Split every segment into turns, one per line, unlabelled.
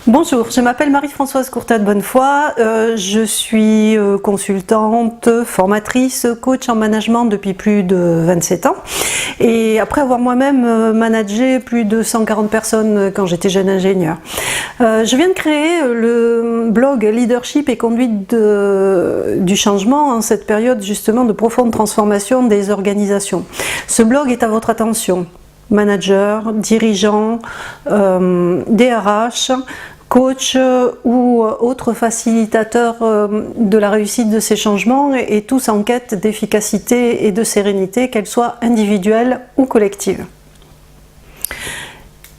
Bonjour, je m'appelle Marie-Françoise Courtade-Bonnefoy, je suis consultante, formatrice, coach en management depuis plus de 27 ans et après avoir moi-même managé plus de 140 personnes quand j'étais jeune ingénieur. Je viens de créer le blog Leadership et conduite du changement en cette période justement de profonde transformation des organisations. Ce blog est à votre attention. Managers, dirigeants, DRH, coach ou autres facilitateurs de la réussite de ces changements et tous en quête d'efficacité et de sérénité, qu'elle soit individuelle ou collective.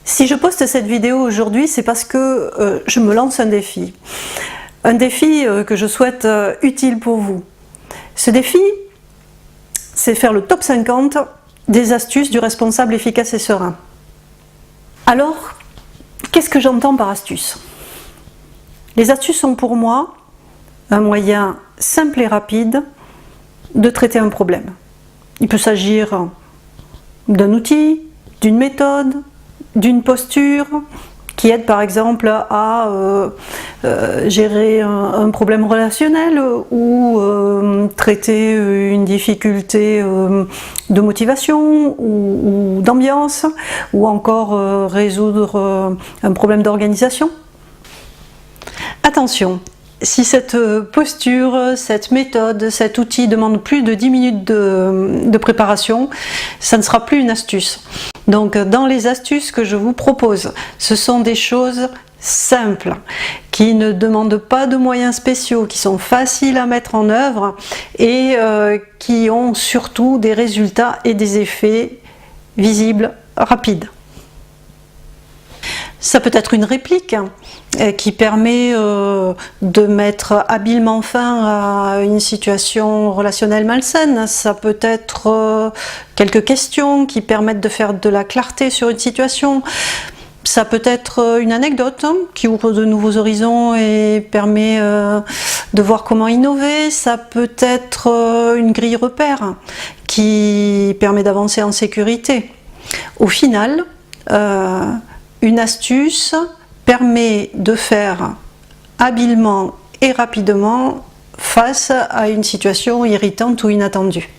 Si je poste cette vidéo aujourd'hui, c'est parce que je me lance un défi que je souhaite utile pour vous. Ce défi, c'est faire le top 50 des astuces du responsable efficace et serein. Alors, qu'est-ce que j'entends par astuce? Les astuces sont pour moi un moyen simple et rapide de traiter un problème. Il peut s'agir d'un outil, d'une méthode, d'une posture qui aide par exemple à gérer un problème relationnel ou traiter une difficulté de motivation ou d'ambiance ou encore résoudre un problème d'organisation. Attention, si cette posture, cette méthode, cet outil demande plus de 10 minutes de préparation, ça ne sera plus une astuce. Donc dans les astuces que je vous propose, ce sont des choses simples, qui ne demandent pas de moyens spéciaux, qui sont faciles à mettre en œuvre et qui ont surtout des résultats et des effets visibles, rapides. Ça peut être une réplique qui permet de mettre habilement fin à une situation relationnelle malsaine. Ça peut être quelques questions qui permettent de faire de la clarté sur une situation. Ça peut être une anecdote qui ouvre de nouveaux horizons et permet de voir comment innover. Ça peut être une grille repère qui permet d'avancer en sécurité. Au final, une astuce permet de faire habilement et rapidement face à une situation irritante ou inattendue.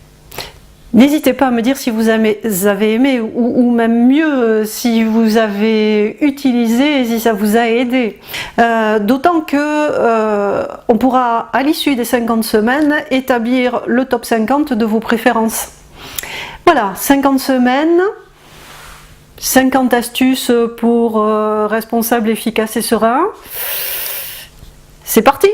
N'hésitez pas à me dire si vous avez aimé ou même mieux si vous avez utilisé et si ça vous a aidé. D'autant que on pourra à l'issue des 50 semaines établir le top 50 de vos préférences. Voilà, 50 semaines. 50 astuces pour responsables efficaces et sereins. C'est parti!